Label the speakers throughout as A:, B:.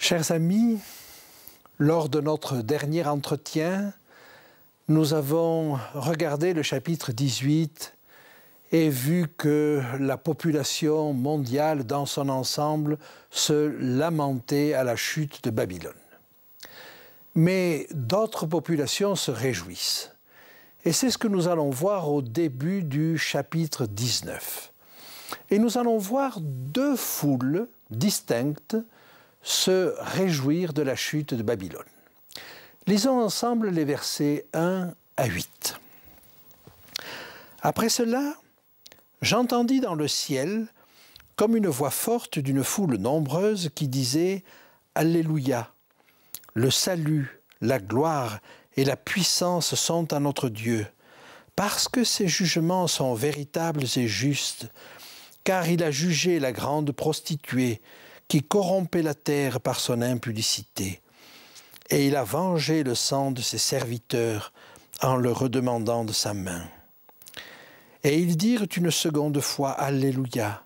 A: Chers amis, lors de notre dernier entretien, nous avons regardé le chapitre 18 et vu que la population mondiale dans son ensemble se lamentait à la chute de Babylone. Mais d'autres populations se réjouissent. Et c'est ce que nous allons voir au début du chapitre 19. Et nous allons voir deux foules distinctes se réjouir de la chute de Babylone. Lisons ensemble les versets 1 à 8. Après cela, j'entendis dans le ciel comme une voix forte d'une foule nombreuse qui disait « Alléluia ! Le salut, la gloire et la puissance sont à notre Dieu, parce que ses jugements sont véritables et justes, car il a jugé la grande prostituée qui corrompait la terre par son impudicité. Et il a vengé le sang de ses serviteurs en le redemandant de sa main. Et ils dirent une seconde fois « Alléluia !»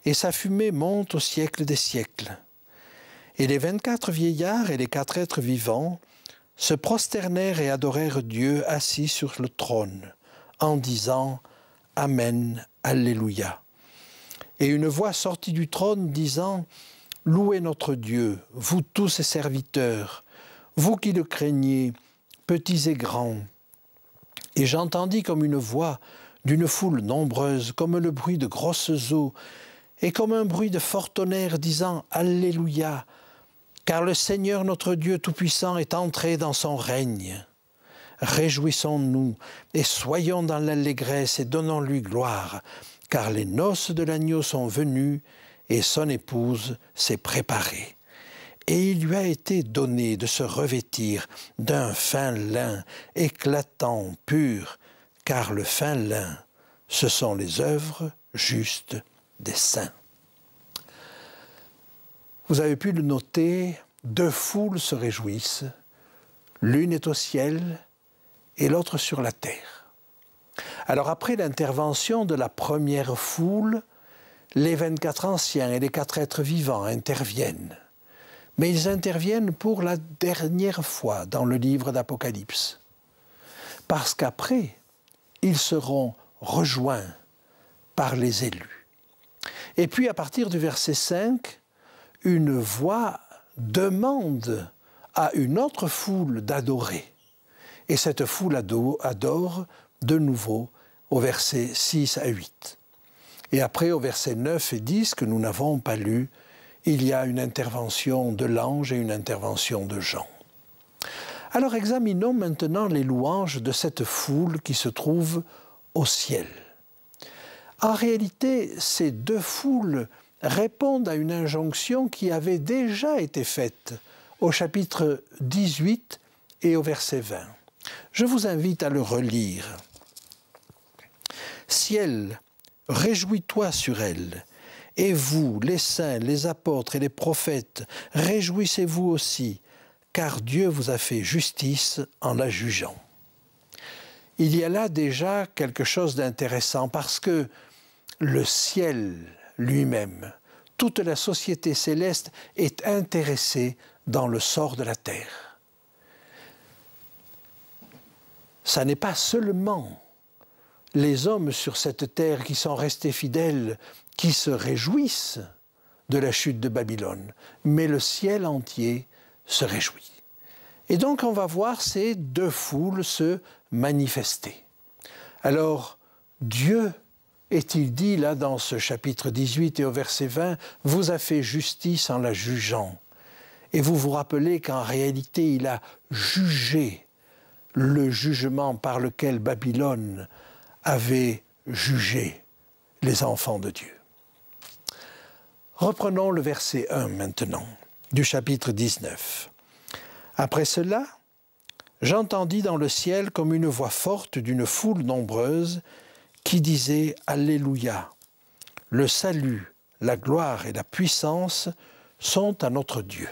A: Et sa fumée monte au siècle des siècles. Et les 24 vieillards et les 4 êtres vivants se prosternèrent et adorèrent Dieu assis sur le trône, en disant « Amen, Alléluia !» Et une voix sortit du trône disant « Louez notre Dieu, vous tous ses serviteurs, vous qui le craignez, petits et grands. » Et j'entendis comme une voix d'une foule nombreuse, comme le bruit de grosses eaux, et comme un bruit de fort tonnerre disant « Alléluia ! Car le Seigneur notre Dieu Tout-Puissant est entré dans son règne. Réjouissons-nous et soyons dans l'allégresse et donnons-lui gloire, car les noces de l'agneau sont venues et son épouse s'est préparée. Et il lui a été donné de se revêtir d'un fin lin, éclatant, pur, car le fin lin, ce sont les œuvres justes des saints. » Vous avez pu le noter, deux foules se réjouissent, l'une est au ciel et l'autre sur la terre. Alors après l'intervention de la première foule, les 24 anciens et les 4 êtres vivants interviennent. Mais ils interviennent pour la dernière fois dans le livre d'Apocalypse. Parce qu'après, ils seront rejoints par les élus. Et puis à partir du verset 5, une voix demande à une autre foule d'adorer. Et cette foule adore de nouveau au verset 6 à 8. Et après, au verset 9 et 10, que nous n'avons pas lu, il y a une intervention de l'ange et une intervention de Jean. Alors examinons maintenant les louanges de cette foule qui se trouve au ciel. En réalité, ces deux foules répondent à une injonction qui avait déjà été faite au chapitre 18 et au verset 20. Je vous invite à le relire. « Ciel, réjouis-toi sur elle, et vous, les saints, les apôtres et les prophètes, réjouissez-vous aussi, car Dieu vous a fait justice en la jugeant. » Il y a là déjà quelque chose d'intéressant parce que le ciel lui-même, toute la société céleste est intéressée dans le sort de la terre. Ça n'est pas seulement les hommes sur cette terre qui sont restés fidèles, qui se réjouissent de la chute de Babylone, mais le ciel entier se réjouit. Et donc on va voir ces deux foules se manifester. Alors, Dieu, est-il dit là dans ce chapitre 18 et au verset 20, vous a fait justice en la jugeant. Et vous vous rappelez qu'en réalité, il a jugé le jugement par lequel Babylone avait jugé les enfants de Dieu. Reprenons le verset 1 maintenant, du chapitre 19. Après cela, j'entendis dans le ciel comme une voix forte d'une foule nombreuse qui disait « Alléluia ! Le salut, la gloire et la puissance sont à notre Dieu. »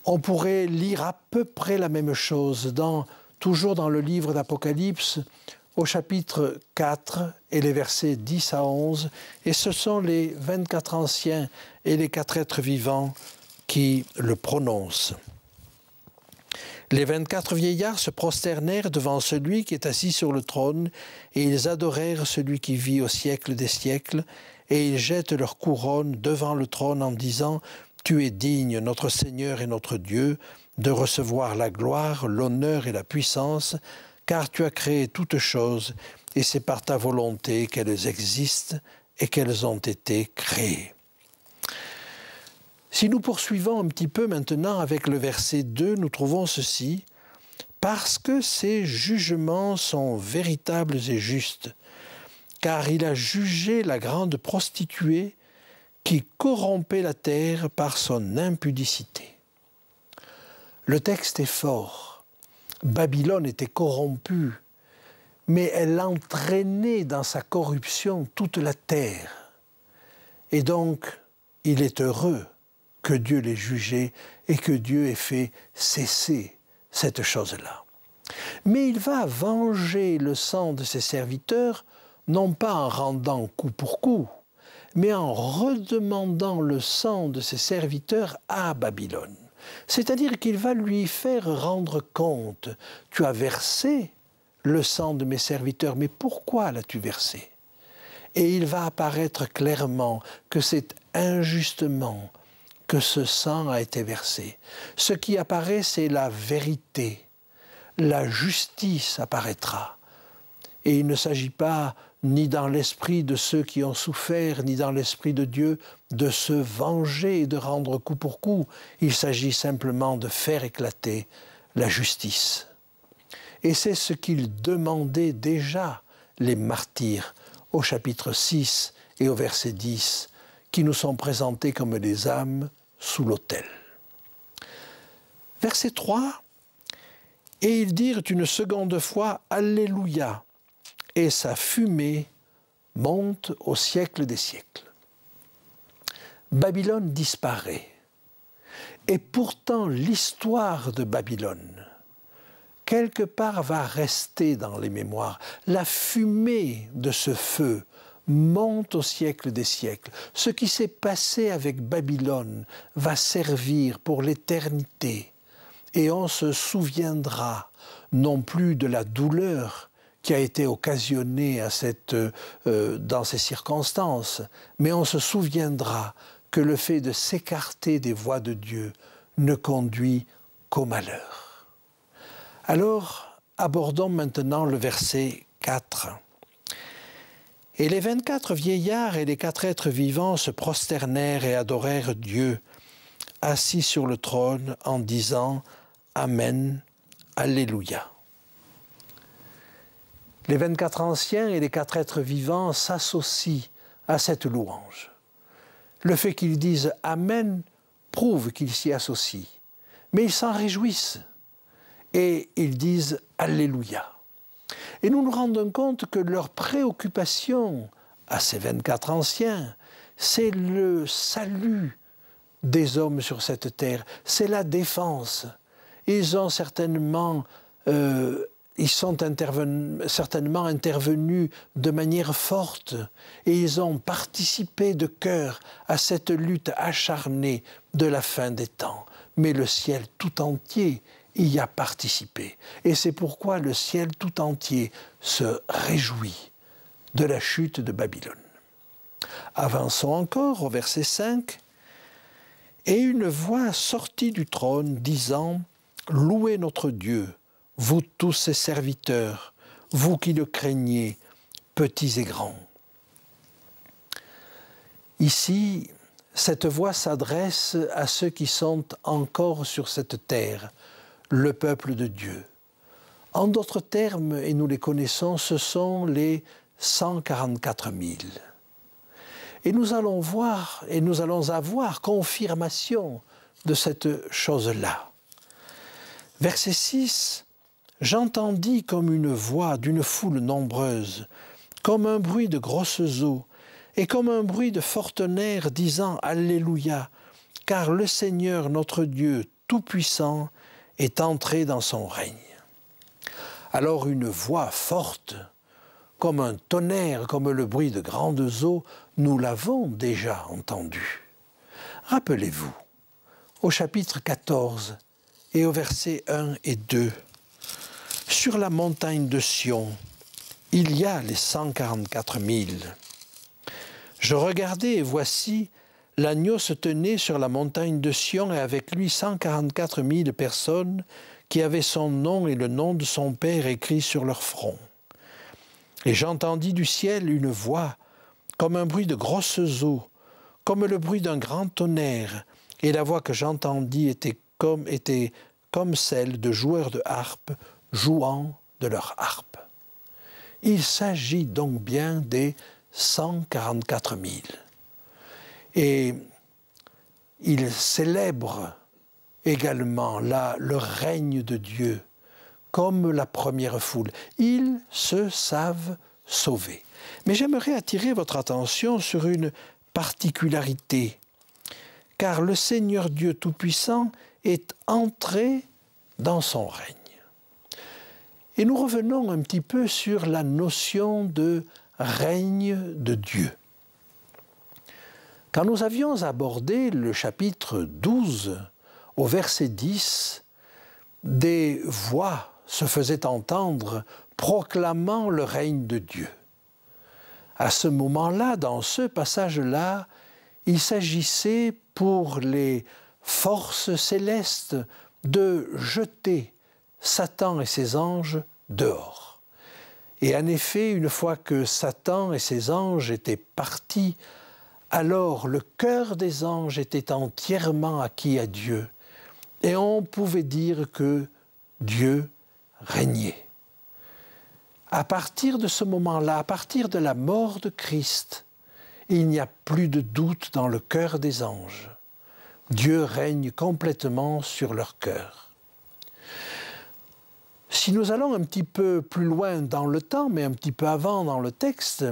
A: On pourrait lire à peu près la même chose, toujours dans le livre d'Apocalypse, au chapitre 4 et les versets 10 à 11, et ce sont les 24 anciens et les 4 êtres vivants qui le prononcent. Les 24 vieillards se prosternèrent devant celui qui est assis sur le trône, et ils adorèrent celui qui vit au siècle des siècles, et ils jettent leur couronne devant le trône en disant « Tu es digne, notre Seigneur et notre Dieu, de recevoir la gloire, l'honneur et la puissance, car tu as créé toutes choses, et c'est par ta volonté qu'elles existent et qu'elles ont été créées. » Si nous poursuivons un petit peu maintenant avec le verset 2, nous trouvons ceci. « Parce que ses jugements sont véritables et justes, car il a jugé la grande prostituée qui corrompait la terre par son impudicité. » Le texte est fort. Babylone était corrompue, mais elle entraînait dans sa corruption toute la terre. Et donc, il est heureux que Dieu l'ait jugé et que Dieu ait fait cesser cette chose-là. Mais il va venger le sang de ses serviteurs, non pas en rendant coup pour coup, mais en redemandant le sang de ses serviteurs à Babylone. C'est-à-dire qu'il va lui faire rendre compte. Tu as versé le sang de mes serviteurs, mais pourquoi l'as-tu versé? Et il va apparaître clairement que c'est injustement que ce sang a été versé. Ce qui apparaît, c'est la vérité. La justice apparaîtra. Et il ne s'agit pas, ni dans l'esprit de ceux qui ont souffert, ni dans l'esprit de Dieu, de se venger et de rendre coup pour coup. Il s'agit simplement de faire éclater la justice. Et c'est ce qu'ils demandaient déjà, les martyrs, au chapitre 6 et au verset 10, qui nous sont présentés comme des âmes sous l'autel. Verset 3, « Et ils dirent une seconde fois « Alléluia » et sa fumée monte au siècle des siècles. » Babylone disparaît. Et pourtant, l'histoire de Babylone, quelque part, va rester dans les mémoires. La fumée de ce feu monte au siècle des siècles. Ce qui s'est passé avec Babylone va servir pour l'éternité. Et on se souviendra non plus de la douleur qui a été occasionnée dans ces circonstances, mais on se souviendra que le fait de s'écarter des voies de Dieu ne conduit qu'au malheur. Alors, abordons maintenant le verset 4. « Et les 24 vieillards et les 4 êtres vivants se prosternèrent et adorèrent Dieu, assis sur le trône, en disant « Amen, Alléluia ». Les 24 anciens et les 4 êtres vivants s'associent à cette louange. Le fait qu'ils disent « Amen » prouve qu'ils s'y associent, mais ils s'en réjouissent et ils disent « Alléluia ». Et nous nous rendons compte que leur préoccupation à ces 24 anciens, c'est le salut des hommes sur cette terre, c'est la défense. Ils ont certainement, certainement intervenus de manière forte et ils ont participé de cœur à cette lutte acharnée de la fin des temps. Mais le ciel tout entier y a participé. Et c'est pourquoi le ciel tout entier se réjouit de la chute de Babylone. Avançons encore au verset 5. « Et une voix sortit du trône, disant « Louez notre Dieu, vous tous ses serviteurs, vous qui le craignez, petits et grands. » Ici, cette voix s'adresse à ceux qui sont encore sur cette terre, le peuple de Dieu. En d'autres termes, et nous les connaissons, ce sont les 144 000. Et nous allons voir, et nous allons avoir confirmation de cette chose-là. Verset 6, « J'entendis comme une voix d'une foule nombreuse, comme un bruit de grosses eaux, et comme un bruit de fortes nerfs disant « Alléluia », car le Seigneur notre Dieu Tout-Puissant est entré dans son règne. Alors une voix forte comme un tonnerre, comme le bruit de grandes eaux, nous l'avons déjà entendu. Rappelez-vous, au chapitre 14 et au verset 1 et 2, sur la montagne de Sion, il y a les 144 000. Je regardais et voici, l'agneau se tenait sur la montagne de Sion et avec lui 144 000 personnes qui avaient son nom et le nom de son Père écrit sur leur front. Et j'entendis du ciel une voix, comme un bruit de grosses eaux, comme le bruit d'un grand tonnerre, et la voix que j'entendis était comme celle de joueurs de harpe jouant de leur harpe. Il s'agit donc bien des 144 000. Et il célèbre également là le règne de Dieu, comme la première foule. Ils se savent sauvés. Mais j'aimerais attirer votre attention sur une particularité, car le Seigneur Dieu Tout-Puissant est entré dans son règne. Et nous revenons un petit peu sur la notion de règne de Dieu. Quand nous avions abordé le chapitre 12, au verset 10, des voix se faisaient entendre proclamant le règne de Dieu. À ce moment-là, dans ce passage-là, il s'agissait pour les forces célestes de jeter Satan et ses anges dehors. Et en effet, une fois que Satan et ses anges étaient partis, alors le cœur des anges était entièrement acquis à Dieu. Et on pouvait dire que Dieu régnait. À partir de ce moment-là, à partir de la mort de Christ, il n'y a plus de doute dans le cœur des anges. Dieu règne complètement sur leur cœur. Si nous allons un petit peu plus loin dans le temps, mais un petit peu avant dans le texte,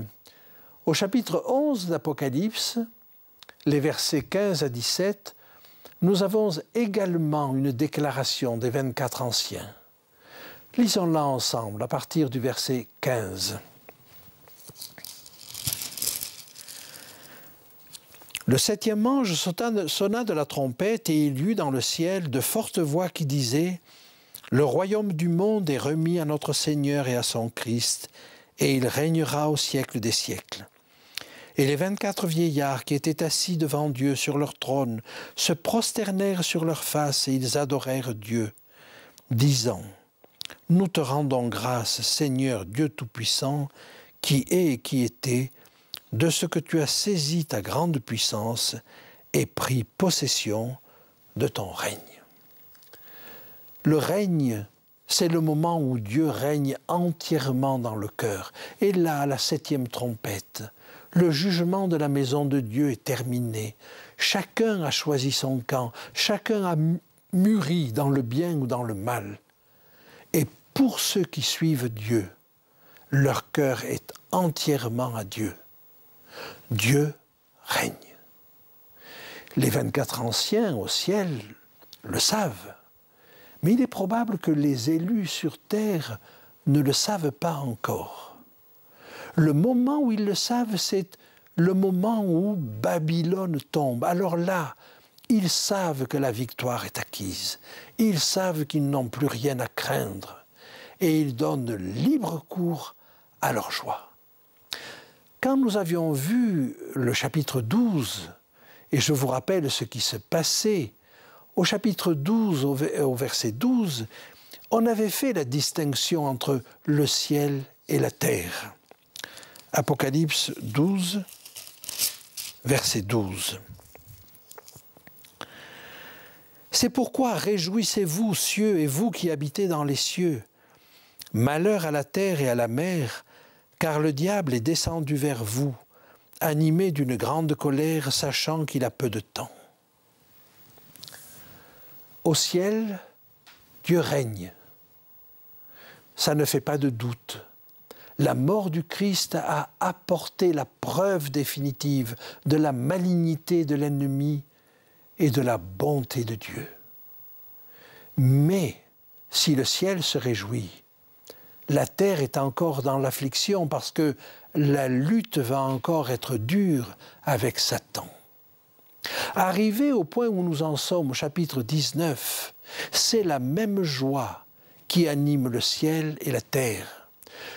A: au chapitre 11 d'Apocalypse, les versets 15 à 17, nous avons également une déclaration des 24 anciens. Lisons-la ensemble à partir du verset 15. Le septième ange sonna de la trompette et il y eut dans le ciel de fortes voix qui disaient « Le royaume du monde est remis à notre Seigneur et à son Christ, et il régnera au siècle des siècles. » Et les 24 vieillards qui étaient assis devant Dieu sur leur trône se prosternèrent sur leurs faces et ils adorèrent Dieu, disant « Nous te rendons grâce, Seigneur Dieu Tout-Puissant, qui est et qui était, de ce que tu as saisi ta grande puissance et pris possession de ton règne. » Le règne, c'est le moment où Dieu règne entièrement dans le cœur. Et là, à la septième trompette, le jugement de la maison de Dieu est terminé. Chacun a choisi son camp, chacun a mûri dans le bien ou dans le mal. Et pour ceux qui suivent Dieu, leur cœur est entièrement à Dieu. Dieu règne. Les 24 anciens au ciel le savent, mais il est probable que les élus sur terre ne le savent pas encore. Le moment où ils le savent, c'est le moment où Babylone tombe. Alors là, ils savent que la victoire est acquise. Ils savent qu'ils n'ont plus rien à craindre. Et ils donnent libre cours à leur joie. Quand nous avions vu le chapitre 12, et je vous rappelle ce qui se passait, au chapitre 12, au verset 12, on avait fait la distinction entre le ciel et la terre. Apocalypse 12, verset 12. C'est pourquoi réjouissez-vous, cieux, et vous qui habitez dans les cieux. Malheur à la terre et à la mer, car le diable est descendu vers vous, animé d'une grande colère, sachant qu'il a peu de temps. Au ciel, Dieu règne. Ça ne fait pas de doute. La mort du Christ a apporté la preuve définitive de la malignité de l'ennemi et de la bonté de Dieu. Mais si le ciel se réjouit, la terre est encore dans l'affliction parce que la lutte va encore être dure avec Satan. Arrivé au point où nous en sommes, au chapitre 19, c'est la même joie qui anime le ciel et la terre.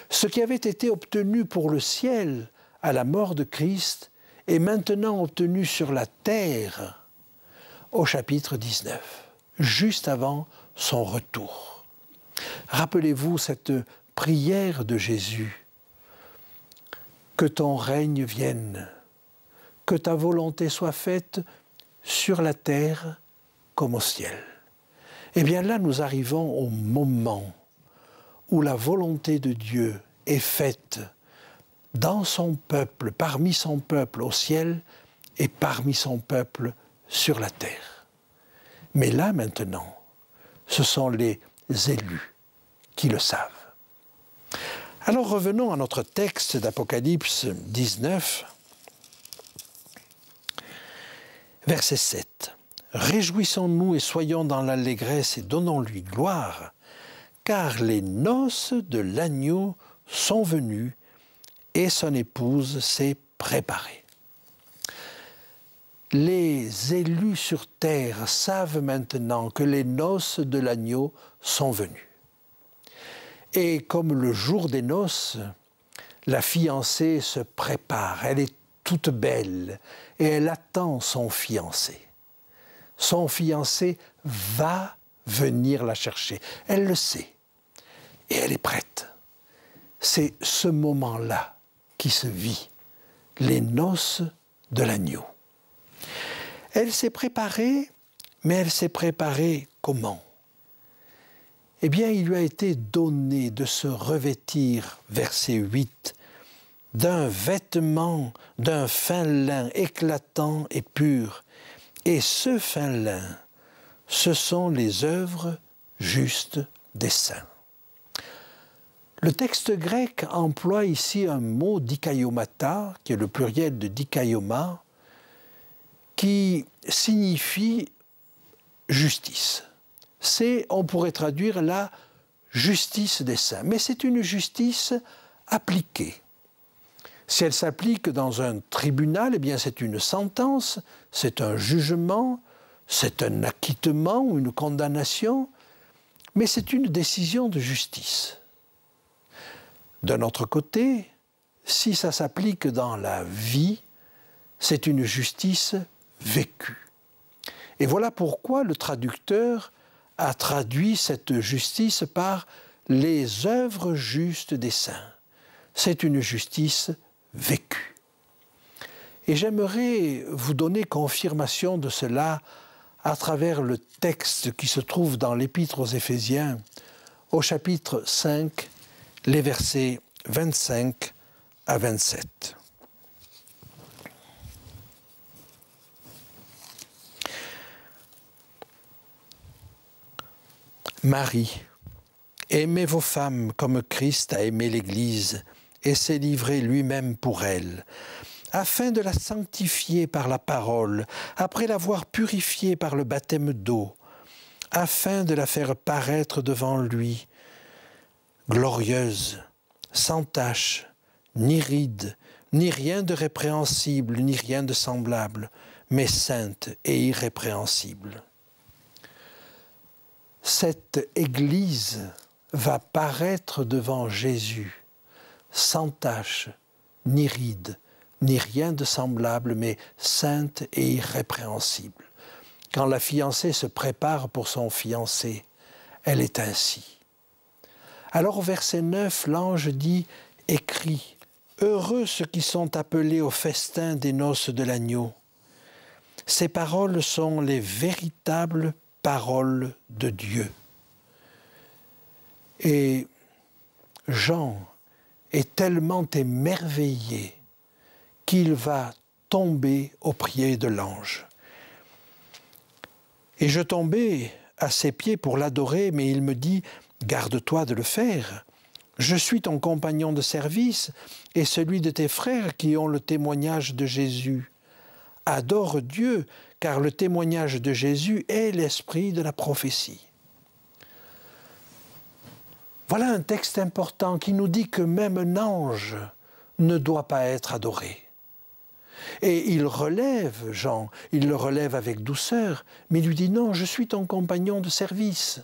A: Ce qui avait été obtenu pour le ciel à la mort de Christ est maintenant obtenu sur la terre au chapitre 19, juste avant son retour. Rappelez-vous cette prière de Jésus. Que ton règne vienne, que ta volonté soit faite sur la terre comme au ciel. Eh bien là, nous arrivons au moment où la volonté de Dieu est faite dans son peuple, parmi son peuple au ciel et parmi son peuple sur la terre. Mais là, maintenant, ce sont les élus qui le savent. Alors revenons à notre texte d'Apocalypse 19, verset 7. « Réjouissons-nous et soyons dans l'allégresse et donnons-lui gloire, car les noces de l'agneau sont venues et son épouse s'est préparée. » Les élus sur terre savent maintenant que les noces de l'agneau sont venues. Et comme le jour des noces, la fiancée se prépare, elle est toute belle et elle attend son fiancé. Son fiancé va venir la chercher, elle le sait et elle est prête. C'est ce moment-là qui se vit, les noces de l'agneau. Elle s'est préparée, mais elle s'est préparée comment ? Eh bien, il lui a été donné de se revêtir, verset 8, d'un vêtement d'un fin lin éclatant et pur. Et ce fin lin, ce sont les œuvres justes des saints. Le texte grec emploie ici un mot dikaiomata, qui est le pluriel de dikaioma, qui signifie justice. C'est, on pourrait traduire, la justice des saints. Mais c'est une justice appliquée. Si elle s'applique dans un tribunal, eh bien c'est une sentence, c'est un jugement, c'est un acquittement ou une condamnation, mais c'est une décision de justice. D'un autre côté, si ça s'applique dans la vie, c'est une justice vécue. Et voilà pourquoi le traducteur a traduit cette justice par les œuvres justes des saints. C'est une justice vécue. Et j'aimerais vous donner confirmation de cela à travers le texte qui se trouve dans l'Épître aux Éphésiens, au chapitre 5, les versets 25 à 27. Marie, aimez vos femmes comme Christ a aimé l'Église et s'est livré lui-même pour elle, afin de la sanctifier par la parole, après l'avoir purifiée par le baptême d'eau, afin de la faire paraître devant lui, glorieuse, sans tache, ni ride, ni rien de répréhensible, ni rien de semblable, mais sainte et irrépréhensible. Cette Église va paraître devant Jésus, sans tache, ni ride, ni rien de semblable, mais sainte et irrépréhensible. Quand la fiancée se prépare pour son fiancé, elle est ainsi. Alors au verset 9, l'ange dit « Écris, heureux ceux qui sont appelés au festin des noces de l'agneau. » Ces paroles sont les véritables paroles de Dieu. Et Jean est tellement émerveillé qu'il va tomber aux pieds de l'ange. Et je tombais à ses pieds pour l'adorer, mais il me dit « Garde-toi de le faire. Je suis ton compagnon de service et celui de tes frères qui ont le témoignage de Jésus. Adore Dieu, car le témoignage de Jésus est l'esprit de la prophétie. » Voilà un texte important qui nous dit que même un ange ne doit pas être adoré. Et il relève Jean, il le relève avec douceur, mais il lui dit non, je suis ton compagnon de service.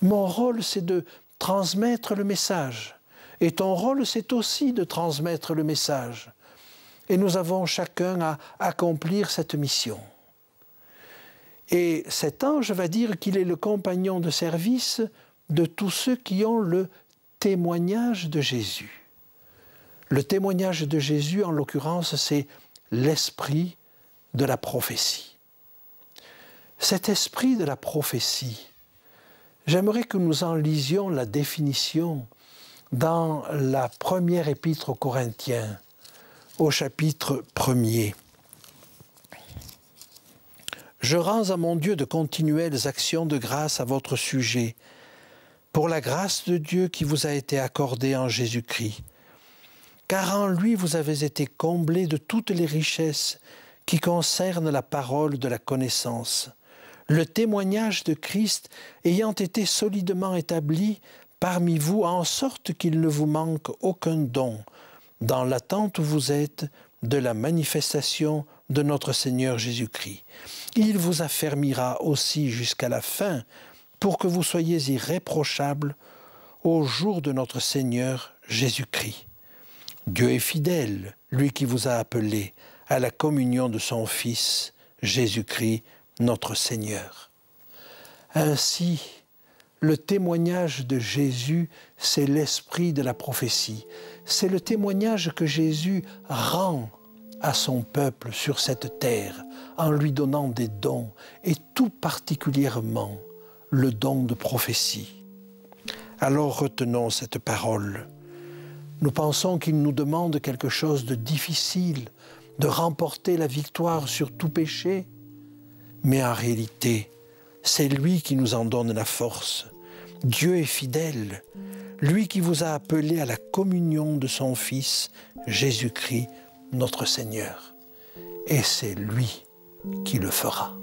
A: Mon rôle, c'est de transmettre le message. Et ton rôle, c'est aussi de transmettre le message. Et nous avons chacun à accomplir cette mission. Et cet ange va dire qu'il est le compagnon de service de tous ceux qui ont le témoignage de Jésus. Le témoignage de Jésus, en l'occurrence, c'est l'esprit de la prophétie. Cet esprit de la prophétie, j'aimerais que nous en lisions la définition dans la première épître aux Corinthiens, au chapitre 1er. « Je rends à mon Dieu de continuelles actions de grâce à votre sujet, pour la grâce de Dieu qui vous a été accordée en Jésus-Christ. Car en lui vous avez été comblés de toutes les richesses qui concernent la parole de la connaissance, le témoignage de Christ ayant été solidement établi parmi vous, en sorte qu'il ne vous manque aucun don, dans l'attente où vous êtes de la manifestation de notre Seigneur Jésus-Christ. Il vous affermira aussi jusqu'à la fin, pour que vous soyez irréprochables au jour de notre Seigneur Jésus-Christ. Dieu est fidèle, lui qui vous a appelés à la communion de son Fils, Jésus-Christ, notre Seigneur. » Ainsi, le témoignage de Jésus, c'est l'esprit de la prophétie. C'est le témoignage que Jésus rend à son peuple sur cette terre, en lui donnant des dons, et tout particulièrement le don de prophétie. Alors retenons cette parole. Nous pensons qu'il nous demande quelque chose de difficile, de remporter la victoire sur tout péché, mais en réalité, c'est lui qui nous en donne la force. Dieu est fidèle, lui qui vous a appelés à la communion de son Fils, Jésus-Christ, notre Seigneur. Et c'est lui qui le fera.